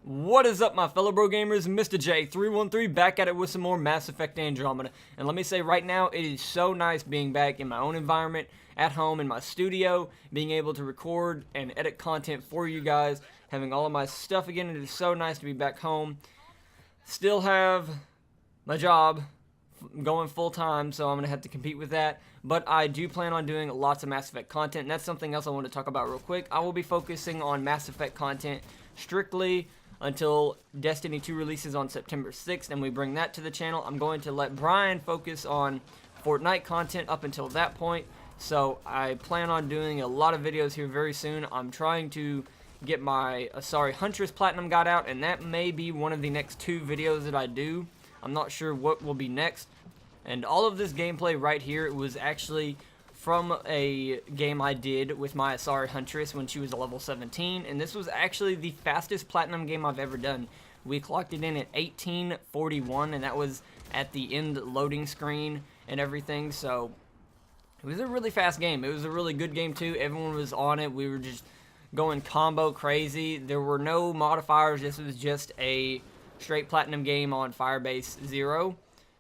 What is up, my fellow bro gamers? Mr. J313 back at it with some more Mass Effect Andromeda. And let me say right now, it is so nice being back in my own environment, at home in my studio, being able to record and edit content for you guys, having all of my stuff again. It is so nice to be back home. Still have my job going full time, so I'm going to have to compete with that. But I do plan on doing lots of Mass Effect content, and that's something else I want to talk about real quick. I will be focusing on Mass Effect content strictly until Destiny 2 releases on September 6th, and we bring that to the channel. I'm going to let Brian focus on Fortnite content up until that point, so I plan on doing a lot of videos here very soon. I'm trying to get my Huntress Platinum got out, and that may be one of the next 2 videos that I do. I'm not sure what will be next, and all of this gameplay right here was actually from a game I did with my Huntress when she was a level 17, and this was actually the fastest platinum game I've ever done. We clocked it in at 1841, and that was at the end loading screen and everything, so it was a really fast game. It was a really good game too. Everyone was on it. We were just going combo crazy. There were no modifiers. This was just a straight platinum game on Firebase 0.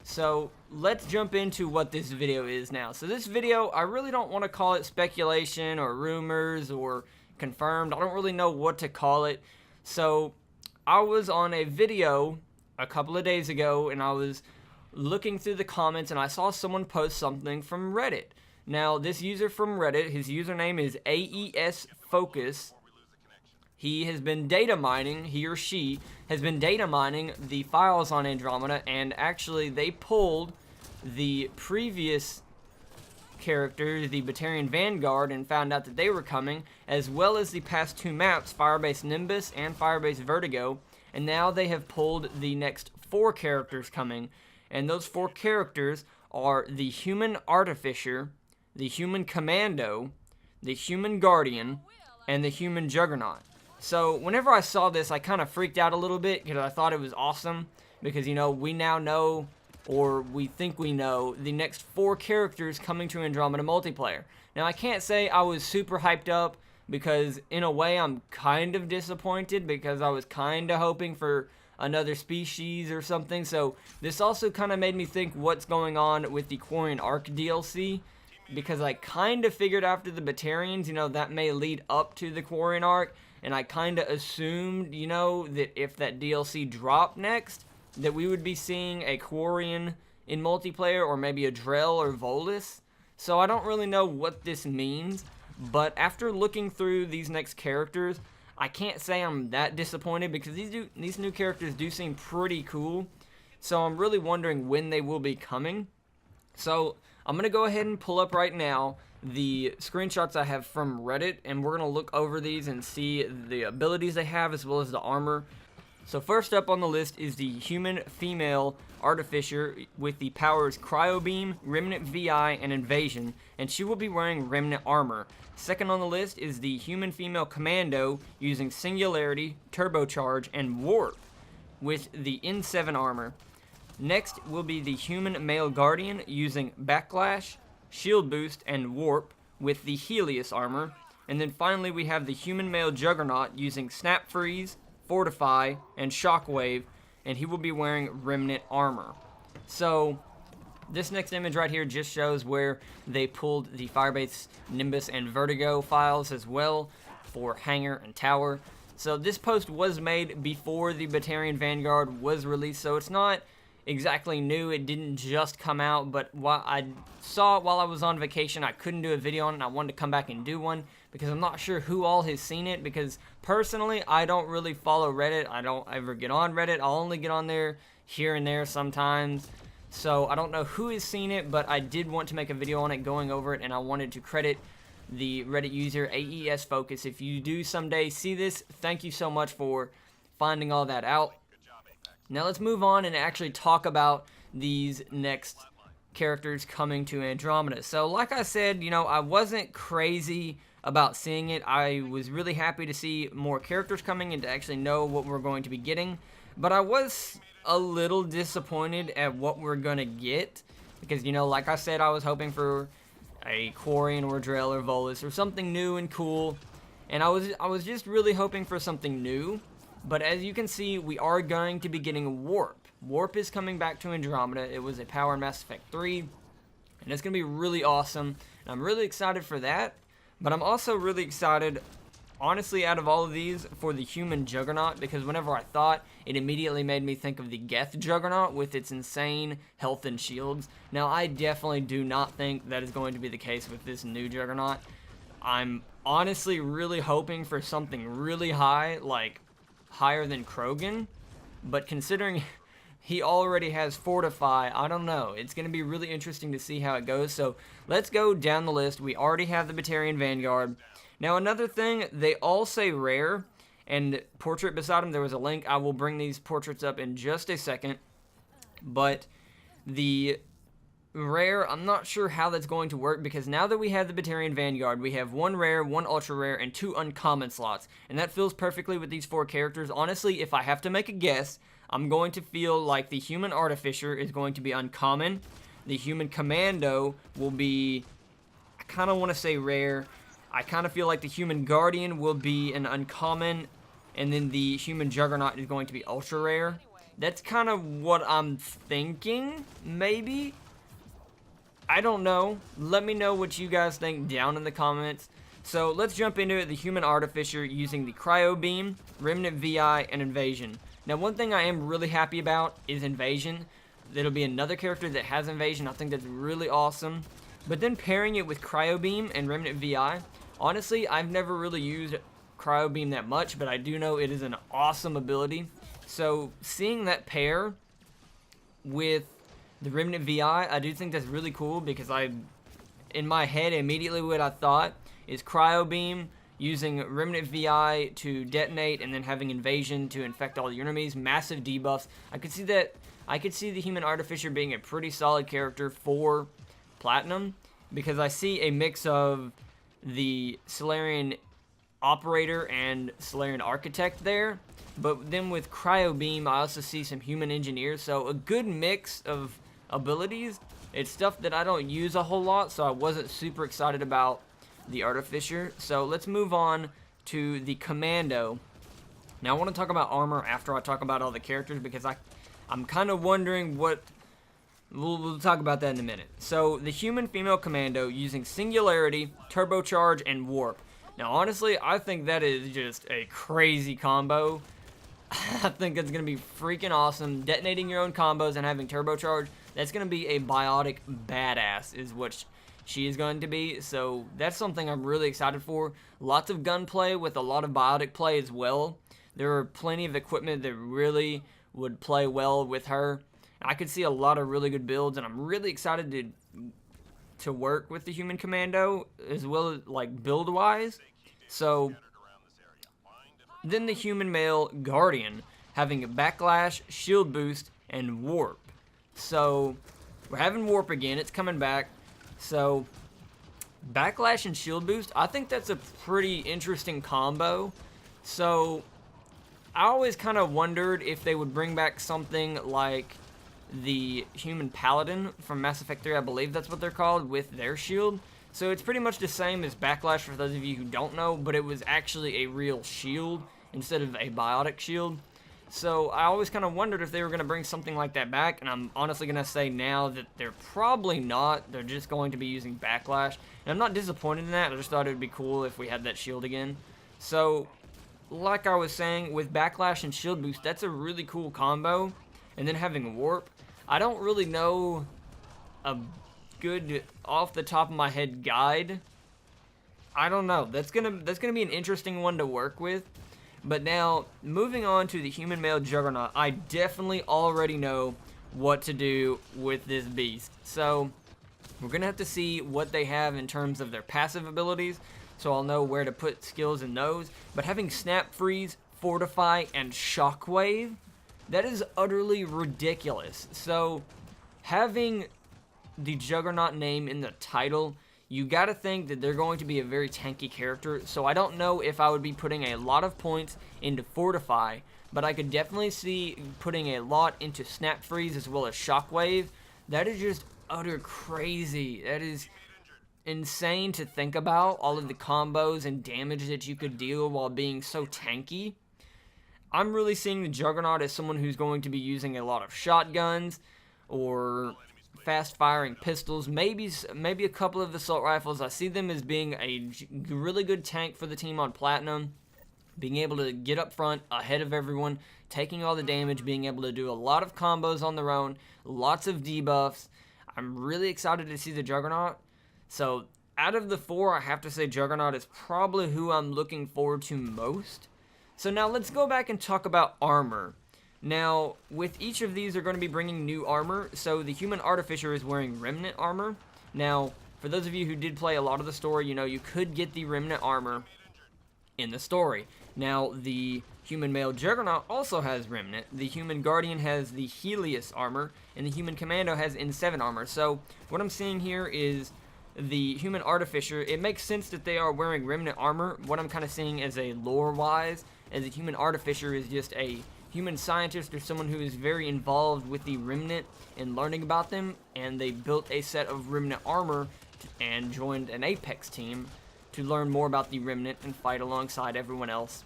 So let's jump into what this video is now. So this video, I really don't want to call it speculation or rumors or confirmed. I don't really know what to call it. So I was on a video a couple of days ago, and I was looking through the comments, and I saw someone post something from Reddit. Now, this user from Reddit, his username is aesfocus. He has been data mining, he or she has been data mining the files on Andromeda, and actually they pulled the previous characters, the Batarian Vanguard, and found out that they were coming, as well as the past 2 maps, Firebase Nimbus and Firebase Vertigo, and now they have pulled the next 4 characters coming, and those 4 characters are the Human Artificer, the Human Commando, the Human Guardian, and the Human Juggernaut. So whenever I saw this, I kind of freaked out a little bit because I thought it was awesome because, you know, we now know, or we think we know, the next 4 characters coming to Andromeda multiplayer. Now, I can't say I was super hyped up because in a way I'm kind of disappointed because I was kind of hoping for another species or something. So this also kind of made me think what's going on with the Quarian Arc DLC, because I kind of figured after the Batarians, you know, that may lead up to the Quarian Arc. And I kind of assumed, you know, that if that DLC dropped next, that we would be seeing a Quarian in multiplayer, or maybe a Drell or Volus. So I don't really know what this means, but after looking through these next characters, I can't say I'm that disappointed because these new characters do seem pretty cool. So I'm really wondering when they will be coming. So I'm going to go ahead and pull up right now the screenshots I have from Reddit, and we're going to look over these and see the abilities they have as well as the armor. So first up on the list is the Human Female Artificer with the powers Cryo Beam, Remnant VI, and Invasion, and she will be wearing Remnant armor. Second on the list is the Human Female Commando using Singularity, Turbocharge, and Warp with the N7 armor. Next will be the Human Male Guardian using Backlash, Shield Boost, and Warp with the Helios armor. And then finally we have the Human Male Juggernaut using Snap Freeze, Fortify, and Shockwave, and he will be wearing Remnant armor. So this next image right here just shows where they pulled the Firebase Nimbus and Vertigo files as well for Hangar and Tower. So this post was made before the Batarian Vanguard was released, so it's not exactly new. It didn't just come out, but while I saw it while I was on vacation, I couldn't do a video on it, and I wanted to come back and do one because I'm not sure who all has seen it, because personally I don't really follow Reddit. I don't ever get on Reddit. I'll only get on there here and there sometimes, so I don't know who has seen it, but I did want to make a video on it going over it, and I wanted to credit the Reddit user aesfocus. If you do someday see this, thank you so much for finding all that out. Now let's move on and actually talk about these next characters coming to Andromeda. So like I said, you know, I wasn't crazy about seeing it. I was really happy to see more characters coming and to actually know what we're going to be getting. But I was a little disappointed at what we're going to get because, you know, like I said, I was hoping for a Quarian or Drell or Volus or something new and cool. And I was just really hoping for something new. But as you can see, we are going to be getting Warp. Warp is coming back to Andromeda. It was a power in Mass Effect 3, and it's going to be really awesome. And I'm really excited for that, but I'm also really excited, honestly, out of all of these, for the human Juggernaut, because whenever I thought, it immediately made me think of the Geth Juggernaut with its insane health and shields. Now, I definitely do not think that is going to be the case with this new Juggernaut. I'm honestly really hoping for something really high, like higher than Krogan, but considering he already has Fortify, I don't know. It's going to be really interesting to see how it goes. So let's go down the list. We already have the Batarian Vanguard. Now another thing, they all say rare, and portrait beside them, there was a link. I will bring these portraits up in just a second. But the rare, I'm not sure how that's going to work, because now that we have the Batarian Vanguard, we have 1 rare, 1 ultra rare, and 2 uncommon slots. And that feels perfectly with these 4 characters. Honestly, if I have to make a guess, I'm going to feel like the human Artificer is going to be uncommon. The human Commando will be, I kind of want to say rare. I kind of feel like the human Guardian will be an uncommon, and then the human Juggernaut is going to be ultra rare. That's kind of what I'm thinking, maybe. I don't know. Let me know what you guys think down in the comments. So let's jump into it. The human Artificer using the Cryo Beam, Remnant VI, and Invasion. Now, one thing I am really happy about is Invasion. There'll be another character that has Invasion. I think that's really awesome. But then pairing it with Cryo Beam and Remnant VI, honestly, I've never really used Cryo Beam that much, but I do know it is an awesome ability. So seeing that pair with the Remnant VI, I do think that's really cool, because in my head, immediately what I thought is Cryo Beam, using Remnant VI to detonate, and then having Invasion to infect all the enemies. Massive debuffs. I could see the human Artificer being a pretty solid character for Platinum, because I see a mix of the Solarian Operator and Solarian Architect there. But then with Cryo Beam, I also see some human engineers. So a good mix of abilities. It's stuff that I don't use a whole lot, so I wasn't super excited about the Artificer. So let's move on to the Commando. Now I want to talk about armor after I talk about all the characters, because I'm kind of wondering what... We'll talk about that in a minute. So the human female Commando using Singularity, Turbocharge, and Warp. Now honestly, I think that is just a crazy combo. I think it's going to be freaking awesome. Detonating your own combos and having Turbocharge, that's going to be a biotic badass is what she is going to be. So that's something I'm really excited for. Lots of gunplay with a lot of biotic play as well. There are plenty of equipment that really would play well with her. I could see a lot of really good builds, and I'm really excited to work with the human Commando as well as like build wise. So then the human male Guardian having a backlash, shield boost, and warp. So we're having warp again. It's coming back. So backlash and shield boost, I think that's a pretty interesting combo. So I always kind of wondered if they would bring back something like the human Paladin from Mass Effect 3, I believe that's what they're called, with their shield. So it's pretty much the same as Backlash for those of you who don't know, but it was actually a real shield instead of a biotic shield. So I always kind of wondered if they were going to bring something like that back, and I'm honestly going to say now that they're probably not. They're just going to be using Backlash, and I'm not disappointed in that. I just thought it would be cool if we had that shield again. So like I was saying, with Backlash and Shield Boost, that's a really cool combo. And then having Warp, I don't really know a good off the top of my head guide. I don't know. That's gonna be an interesting one to work with. But now moving on to the human male Juggernaut, I definitely already know what to do with this beast. So we're gonna have to see what they have in terms of their passive abilities, so I'll know where to put skills in those. But having Snap Freeze, Fortify, and Shockwave, that is utterly ridiculous. So having the Juggernaut name in the title, you gotta think that they're going to be a very tanky character. So I don't know if I would be putting a lot of points into Fortify, but I could definitely see putting a lot into Snap Freeze as well as Shockwave. That is just utter crazy. That is insane to think about, all of the combos and damage that you could deal while being so tanky. I'm really seeing the Juggernaut as someone who's going to be using a lot of shotguns or fast-firing pistols, maybe a couple of assault rifles. I see them as being a really good tank for the team on Platinum, being able to get up front ahead of everyone, taking all the damage, being able to do a lot of combos on their own, lots of debuffs. I'm really excited to see the Juggernaut. So out of the four, I have to say Juggernaut is probably who I'm looking forward to most. So now let's go back and talk about armor. Now, with each of these, they're going to be bringing new armor. So the Human Artificer is wearing Remnant armor. Now, for those of you who did play a lot of the story, you know you could get the Remnant armor in the story. Now, the Human Male Juggernaut also has Remnant. The Human Guardian has the Helios armor, and the Human Commando has N7 armor. So what I'm seeing here is the Human Artificer. It makes sense that they are wearing Remnant armor. What I'm kind of seeing as a lore-wise, as a Human Artificer is just a human scientist or someone who is very involved with the Remnant and learning about them, and they built a set of Remnant armor and joined an Apex team to learn more about the Remnant and fight alongside everyone else.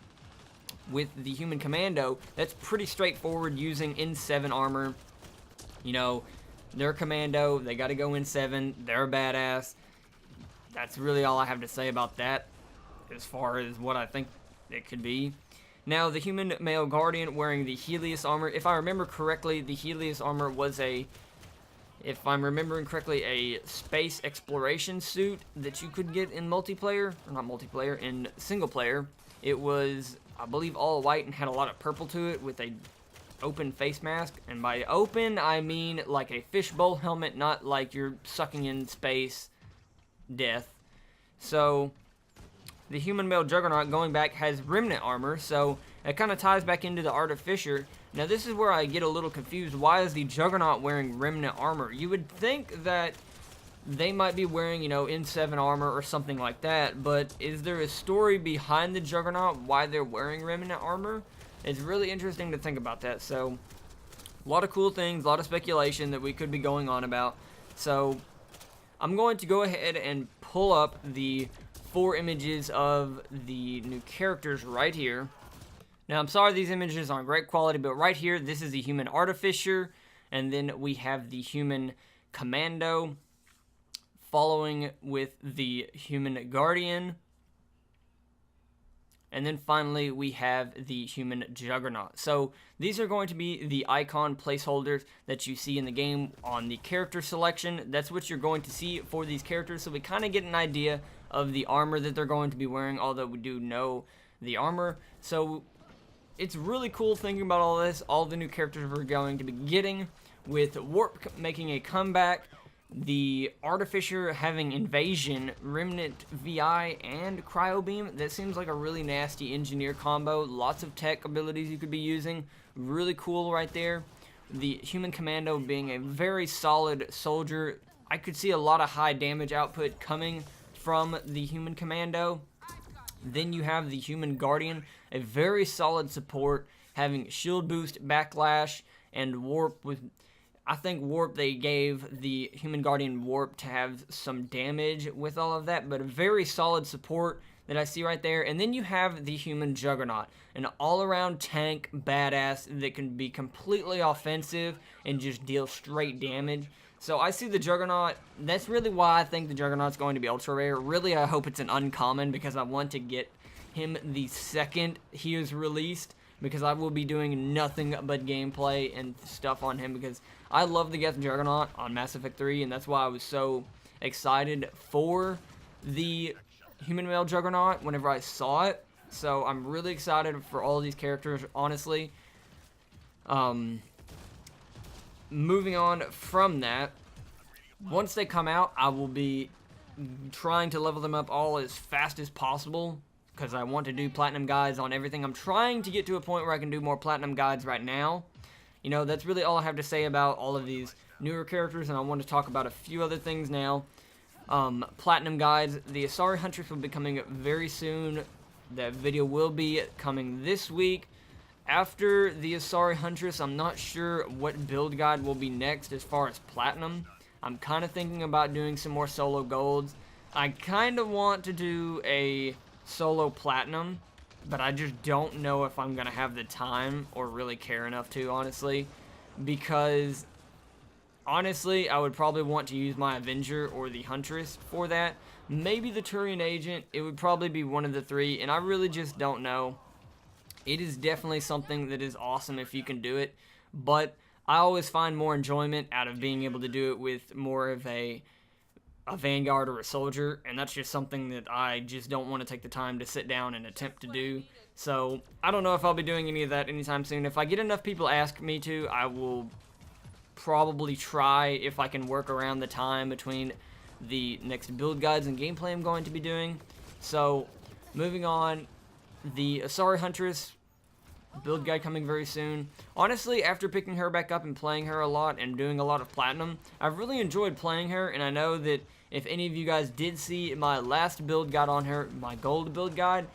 With the Human Commando, that's pretty straightforward, using N7 armor. You know, they're Commando, they gotta go N7, they're a badass. That's really all I have to say about that as far as what I think it could be. Now, the Human Male Guardian wearing the Helios armor. If I remember correctly, the Helios armor was if I'm remembering correctly, a space exploration suit that you could get in multiplayer, or not multiplayer, in single player. It was, I believe, all white and had a lot of purple to it with a open face mask. And by open, I mean like a fishbowl helmet, not like you're sucking in space death. So the Human Male Juggernaut, going back, has Remnant armor, so it kind of ties back into the Artificer. Now, this is where I get a little confused. Why is the Juggernaut wearing Remnant armor? You would think that they might be wearing, you know, N7 armor or something like that, but is there a story behind the Juggernaut why they're wearing Remnant armor? It's really interesting to think about that. So, a lot of cool things, a lot of speculation that we could be going on about. So, I'm going to go ahead and pull up the 4 images of the new characters right here. Now, I'm sorry these images aren't great quality, but right here, this is the Human Artificer, and then we have the Human Commando, following with the Human Guardian, and then finally we have the Human Juggernaut. So these are going to be the icon placeholders that you see in the game on the character selection. That's what you're going to see for these characters, so we kind of get an idea of the armor that they're going to be wearing, although we do know the armor. So it's really cool thinking about all this, all the new characters we're going to be getting, with Warp making a comeback, the Artificer having Invasion, Remnant VI, and Cryo Beam. That seems like a really nasty engineer combo. Lots of tech abilities you could be using. Really cool right there. The Human Commando being a very solid soldier. I could see a lot of high damage output coming from the Human Commando. Then you have the Human Guardian, a very solid support, having shield boost, backlash, and warp. With, I think warp, they gave the Human Guardian warp to have some damage with all of that, but a very solid support that I see right there. And then you have the Human Juggernaut, an all-around tank badass that can be completely offensive and just deal straight damage. So I see the Juggernaut. That's really why I think the Juggernaut's going to be ultra rare. Really, I hope it's an uncommon, because I want to get him the second he is released, because I will be doing nothing but gameplay and stuff on him, because I love the Juggernaut on Mass Effect 3, and that's why I was so excited for the Human Male Juggernaut whenever I saw it. So I'm really excited for all of these characters, honestly. Moving on from that, once they come out, I will be trying to level them up all as fast as possible, because I want to do platinum guides on everything. I'm trying to get to a point where I can do more platinum guides right now. You know, that's really all I have to say about all of these newer characters, and I want to talk about a few other things now. Platinum guides, the Asari Huntress will be coming very soon. That video will be coming this week. After the Asari Huntress, I'm not sure what build guide will be next as far as platinum. I'm kind of thinking about doing some more solo golds. I kind of want to do a solo platinum but I just don't know if I'm gonna have the time or really care enough to, honestly, because honestly I would probably want to use my Avenger or the Huntress for that. Maybe the Turian Agent. It would probably be one of the three, and I really just don't know. It is definitely something that is awesome if you can do it, but I always find more enjoyment out of being able to do it with more of a Vanguard or a Soldier, and that's just something that I just don't want to take the time to sit down and attempt to do. So I don't know if I'll be doing any of that anytime soon. If I get enough people ask me to, I will probably try, if I can work around the time between the next build guides and gameplay I'm going to be doing. So moving on, the Asari Huntress build guide coming very soon. Honestly, after picking her back up and playing her a lot and doing a lot of platinum, I've really enjoyed playing her, and I know that if any of you guys did see my last build guide on her, my gold build guide,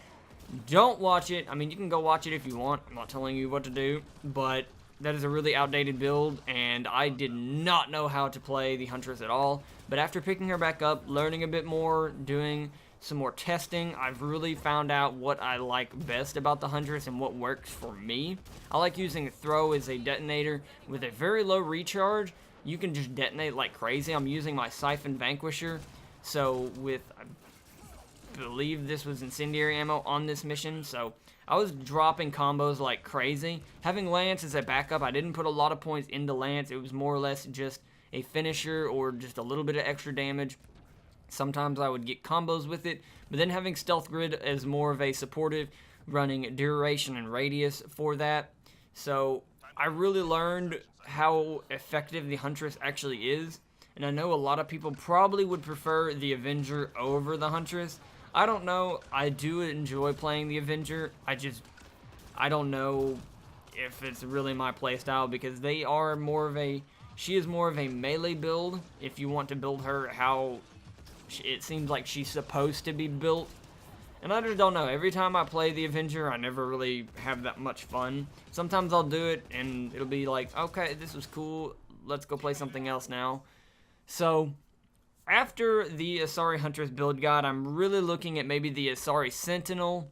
don't watch it. I mean, you can go watch it if you want. I'm not telling you what to do, but that is a really outdated build, and I did not know how to play the Huntress at all. But after picking her back up, learning a bit more, doing some more testing, I've really found out what I like best about the Huntress and what works for me. I like using throw as a detonator with a very low recharge. You can just detonate like crazy. I'm using my Siphon Vanquisher, so with, I believe this was incendiary ammo on this mission, so I was dropping combos like crazy. Having Lance as a backup, I didn't put a lot of points into Lance. It was more or less just a finisher or just a little bit of extra damage. Sometimes I would get combos with it, but then having Stealth Grid as more of a supportive, running duration and radius for that. So I really learned how effective the Huntress actually is, and I know a lot of people probably would prefer the Avenger over the Huntress. I don't know. I do enjoy playing the Avenger. I don't know if it's really my playstyle, because they are more of a, she is more of a melee build if you want to build her how it seems like she's supposed to be built. And I just don't know. Every time I play the Avenger, I never really have that much fun. Sometimes I'll do it, and it'll be like, okay, this was cool. Let's go play something else now. So after the Asari Huntress build guide, I'm really looking at maybe the Asari Sentinel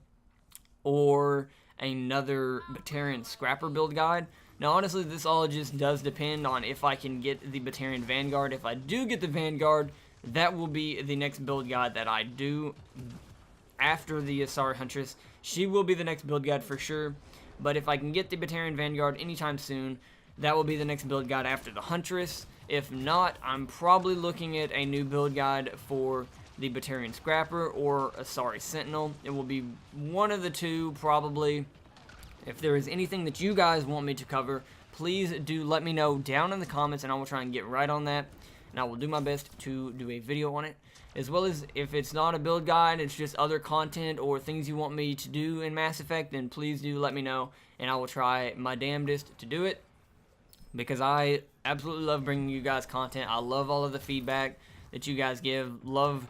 or another Batarian Scrapper build guide. Now, honestly, this all just does depend on if I can get the Batarian Vanguard. If I do get the Vanguard, that will be the next build guide that I do after the Asari Huntress. She will be the next build guide for sure, but if I can get the Batarian Vanguard anytime soon, that will be the next build guide after the Huntress. If not, I'm probably looking at a new build guide for the Batarian Scrapper or Asari Sentinel. It will be one of the two, probably. If there is anything that you guys want me to cover, please do let me know down in the comments, and I will try and get right on that, and I will do my best to do a video on it. As well as, if it's not a build guide, it's just other content or things you want me to do in Mass Effect, then please do let me know, and I will try my damnedest to do it, because I absolutely love bringing you guys content. I love all of the feedback that you guys give. Love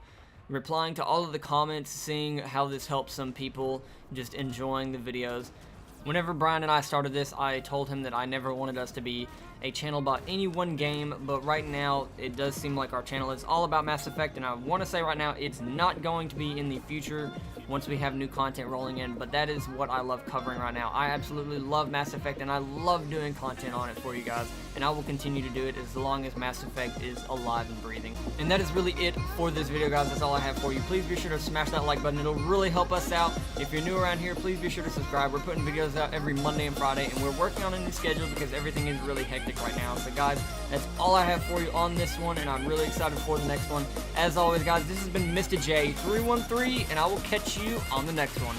replying to all of the comments, seeing how this helps some people, just enjoying the videos. Whenever Brian and I started this, I told him that I never wanted us to be a channel about any one game, but right now it does seem like our channel is all about Mass Effect, and I want to say right now it's not going to be in the future once we have new content rolling in, but that is what I love covering right now. I absolutely love Mass Effect, and I love doing content on it for you guys, and I will continue to do it as long as Mass Effect is alive and breathing. And that is really it for this video, guys. That's all I have for you. Please be sure to smash that like button. It'll really help us out. If you're new around here, please be sure to subscribe. We're putting videos out every Monday and Friday, and we're working on a new schedule because everything is really hectic right now. So guys, that's all I have for you on this one, and I'm really excited for the next one. As always, guys, this has been Mr. J313, and I will catch you on the next one.